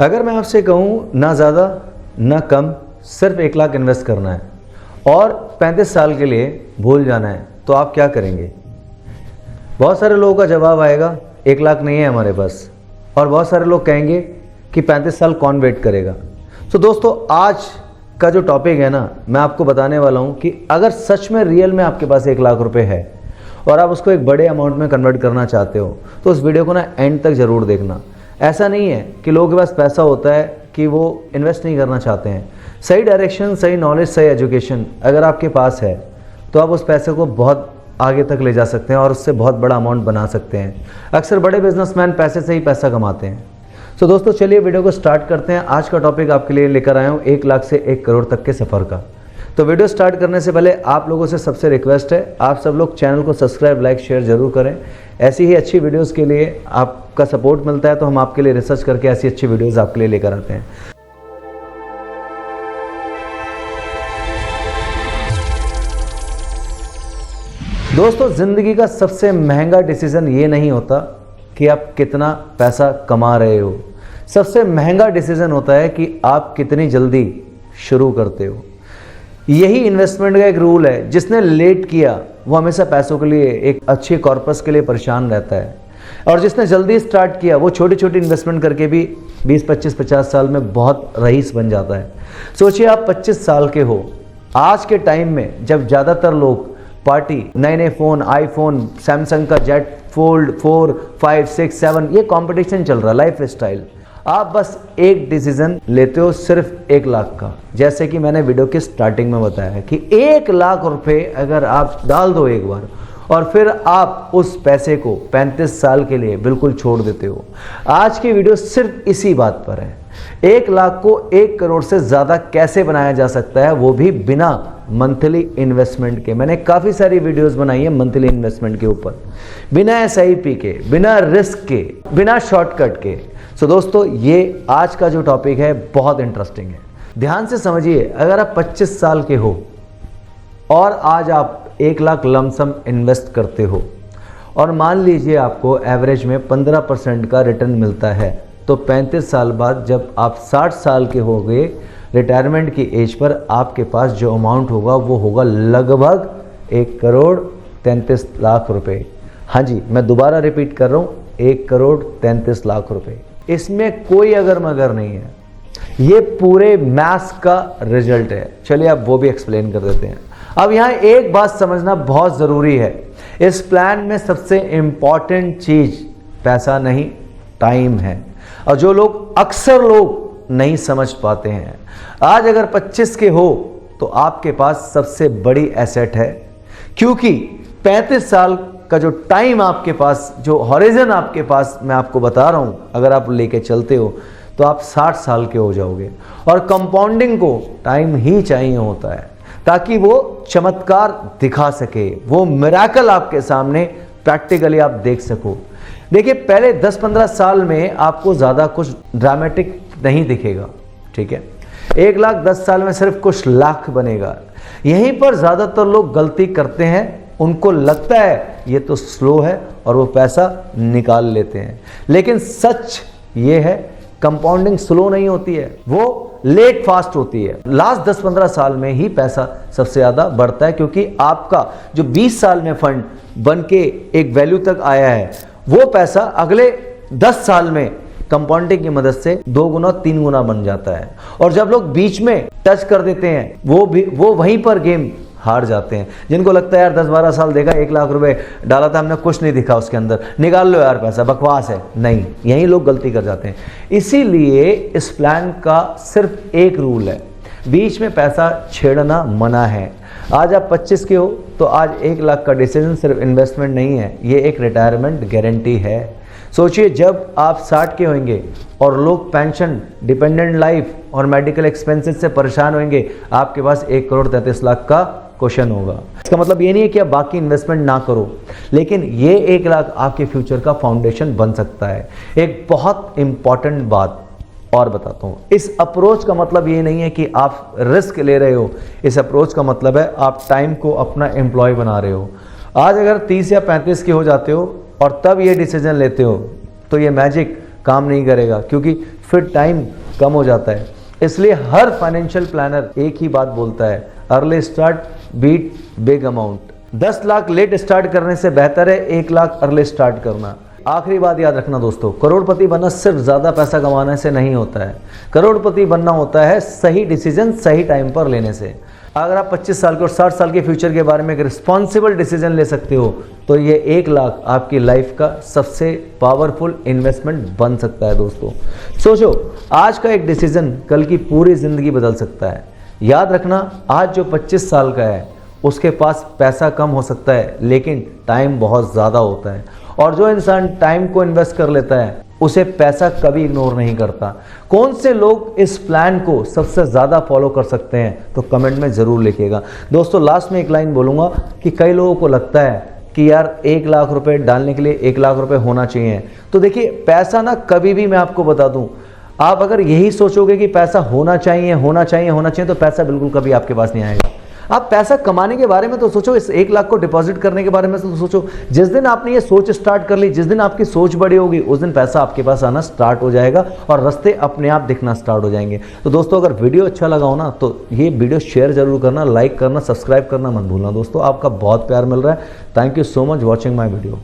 अगर मैं आपसे कहूँ ना ज़्यादा ना कम, सिर्फ 1 लाख इन्वेस्ट करना है और 35 साल के लिए भूल जाना है, तो आप क्या करेंगे? बहुत सारे लोगों का जवाब आएगा 1 लाख नहीं है हमारे पास, और बहुत सारे लोग कहेंगे कि 35 साल कौन वेट करेगा। तो दोस्तों, आज का जो टॉपिक है ना, मैं आपको बताने वाला हूँ कि अगर सच में रियल में आपके पास 1 लाख रुपए है और आप उसको एक बड़े अमाउंट में कन्वर्ट करना चाहते हो, तो उस वीडियो को ना एंड तक ज़रूर देखना। ऐसा नहीं है कि लोगों के पास पैसा होता है कि वो इन्वेस्ट नहीं करना चाहते हैं। सही डायरेक्शन, सही नॉलेज, सही एजुकेशन अगर आपके पास है तो आप उस पैसे को बहुत आगे तक ले जा सकते हैं और उससे बहुत बड़ा अमाउंट बना सकते हैं। अक्सर बड़े बिजनेसमैन पैसे से ही पैसा कमाते हैं। तो दोस्तों, चलिए वीडियो को स्टार्ट करते हैं। आज का टॉपिक आपके लिए लेकर आया हूँ 1 लाख से 1 करोड़ तक के सफ़र का। तो वीडियो स्टार्ट करने से पहले आप लोगों से सबसे रिक्वेस्ट है, आप सब लोग चैनल को सब्सक्राइब, लाइक, शेयर जरूर करें। ऐसी ही अच्छी वीडियोस के लिए आपका सपोर्ट मिलता है तो हम आपके लिए रिसर्च करके ऐसी अच्छी वीडियोस आपके लिए लेकर आते हैं। दोस्तों, ज़िंदगी का सबसे महंगा डिसीजन ये नहीं होता कि आप कितना पैसा कमा रहे हो। सबसे महंगा डिसीजन होता है कि आप कितनी जल्दी शुरू करते हो। यही इन्वेस्टमेंट का एक रूल है, जिसने लेट किया वो हमेशा पैसों के लिए, एक अच्छे कॉर्पस के लिए परेशान रहता है, और जिसने जल्दी स्टार्ट किया वो छोटी छोटी इन्वेस्टमेंट करके भी 20, 25, 50 साल में बहुत रईस बन जाता है। सोचिए, आप 25 साल के हो। आज के टाइम में जब ज़्यादातर लोग पार्टी, नए नए फ़ोन, आईफोन, सैमसंग का जेट फोल्ड 4, 5, 6, 7, ये कंपटीशन चल रहा है, लाइफ स्टाइल। आप बस एक डिसीजन लेते हो सिर्फ 1 लाख का, जैसे कि मैंने वीडियो की स्टार्टिंग में बताया है कि 1 लाख रुपए अगर आप डाल दो एक बार और फिर आप उस पैसे को 35 साल के लिए बिल्कुल छोड़ देते हो। आज की वीडियो सिर्फ इसी बात पर है, 1 लाख को 1 करोड़ से ज़्यादा कैसे बनाया जा सकता है, वो भी बिना मंथली इन्वेस्टमेंट के। मैंने काफ़ी सारी वीडियोस बनाई है मंथली इन्वेस्टमेंट के ऊपर, बिना SIP के, बिना रिस्क के, बिना शॉर्टकट के। सो दोस्तों, ये आज का जो टॉपिक है बहुत इंटरेस्टिंग है। ध्यान से समझिए, अगर आप 25 साल के हो और आज आप 1 लाख लमसम इन्वेस्ट करते हो और मान लीजिए आपको एवरेज में 15% का रिटर्न मिलता है, तो 35 साल बाद जब आप 60 साल के हो गए, रिटायरमेंट की एज पर आपके पास जो अमाउंट होगा वो होगा लगभग 1 करोड़ 33 लाख रुपए। हाँ जी, मैं दोबारा रिपीट कर रहा हूँ, 1 करोड़ 33 लाख रुपए। इसमें कोई अगर मगर नहीं है, ये पूरे मैथ्स का रिजल्ट है। चलिए अब वो भी एक्सप्लेन कर देते हैं। अब यहाँ एक बात समझना बहुत ज़रूरी है, इस प्लान में सबसे इम्पॉर्टेंट चीज़ पैसा नहीं, टाइम है, और जो लोग अक्सर लोग नहीं समझ पाते हैं। आज अगर 25 के हो तो आपके पास सबसे बड़ी एसेट है, क्योंकि 35 साल का जो टाइम आपके पास, जो हॉरिजन आपके पास मैं आपको बता रहा हूं, अगर आप लेके चलते हो तो आप 60 साल के हो जाओगे। और कंपाउंडिंग को टाइम ही चाहिए होता है ताकि वो चमत्कार दिखा सके, वो मिरेकल आपके सामने प्रैक्टिकली आप देख सको। देखिए, पहले 10-15 साल में आपको ज़्यादा कुछ ड्रामेटिक नहीं दिखेगा, ठीक है। 1 लाख 10 साल में सिर्फ कुछ लाख बनेगा। यहीं पर ज़्यादातर लोग गलती करते हैं, उनको लगता है ये तो स्लो है और वो पैसा निकाल लेते हैं। लेकिन सच ये है, कंपाउंडिंग स्लो नहीं होती है, वो लेट फास्ट होती है। लास्ट 10-15 साल में ही पैसा सबसे ज़्यादा बढ़ता है, क्योंकि आपका जो 20 साल में फंड बन के एक वैल्यू तक आया है, वो पैसा अगले 10 साल में कंपाउंडिंग की मदद से 2 गुना 3 गुना बन जाता है। और जब लोग बीच में टच कर देते हैं, वो वहीं पर गेम हार जाते हैं। जिनको लगता है यार 10-12 साल देखा, 1 लाख रुपए डाला था हमने, कुछ नहीं दिखा उसके अंदर, निकाल लो यार पैसा, बकवास है। नहीं, यही लोग गलती कर जाते हैं। इसीलिए इस प्लान का सिर्फ एक रूल है, बीच में पैसा छेड़ना मना है। आज आप 25 के हो तो आज 1 लाख का डिसीजन सिर्फ इन्वेस्टमेंट नहीं है, ये एक रिटायरमेंट गारंटी है। सोचिए, जब आप 60 के होंगे और लोग पेंशन, डिपेंडेंट लाइफ और मेडिकल एक्सपेंसेस से परेशान होंगे, आपके पास 1 करोड़ 33 लाख का क्वेश्चन होगा। इसका मतलब ये नहीं है कि आप बाकी इन्वेस्टमेंट ना करो, लेकिन ये 1 लाख आपके फ्यूचर का फाउंडेशन बन सकता है। एक बहुत इंपॉर्टेंट बात और बताता हूँ, इस अप्रोच का मतलब ये नहीं है कि आप रिस्क ले रहे हो, इस अप्रोच का मतलब है आप टाइम को अपना एम्प्लॉय बना रहे हो। आज अगर 30 या 35 के हो जाते हो और तब ये डिसीजन लेते हो तो ये मैजिक काम नहीं करेगा, क्योंकि फिर टाइम कम हो जाता है। इसलिए हर फाइनेंशियल प्लानर एक ही बात बोलता है, early start beat big amount. 10 lakh late start करने से बेहतर है 1 लाख अर्ली स्टार्ट करना। आखिरी बात याद रखना दोस्तों, करोड़पति बनना सिर्फ ज़्यादा पैसा कमाने से नहीं होता है। करोड़पति बनना होता है सही डिसीजन सही टाइम पर लेने से। अगर आप 25 साल के और 60 साल के फ्यूचर के बारे में एक रिस्पॉन्सिबल डिसीजन ले सकते हो तो ये 1 लाख आपकी लाइफ का सबसे पावरफुल इन्वेस्टमेंट बन सकता है दोस्तों। सोचो, आज का एक डिसीजन कल की पूरी ज़िंदगी बदल सकता है। याद रखना, आज जो 25 साल का है उसके पास पैसा कम हो सकता है लेकिन टाइम बहुत ज़्यादा होता है, और जो इंसान टाइम को इन्वेस्ट कर लेता है उसे पैसा कभी इग्नोर नहीं करता। कौन से लोग इस प्लान को सबसे ज़्यादा फॉलो कर सकते हैं तो कमेंट में ज़रूर लिखिएगा। दोस्तों लास्ट में एक लाइन बोलूँगा कि कई लोगों को लगता है कि यार 1 लाख रुपए डालने के लिए 1 लाख रुपए होना चाहिए। तो देखिए, पैसा ना कभी भी, मैं आपको बता दूं, आप अगर यही सोचोगे कि पैसा होना चाहिए होना चाहिए होना चाहिए तो पैसा बिल्कुल कभी आपके पास नहीं आएगा। आप पैसा कमाने के बारे में तो सोचो, इस 1 लाख को डिपॉजिट करने के बारे में तो सोचो। जिस दिन आपने ये सोच स्टार्ट कर ली, जिस दिन आपकी सोच बड़ी होगी, उस दिन पैसा आपके पास आना स्टार्ट हो जाएगा और रास्ते अपने आप दिखना स्टार्ट हो जाएंगे। तो दोस्तों अगर वीडियो अच्छा लगा हो ना तो ये वीडियो शेयर जरूर करना, लाइक करना, सब्सक्राइब करना मत भूलना। दोस्तों आपका बहुत प्यार मिल रहा है। Thank you so much watching my video.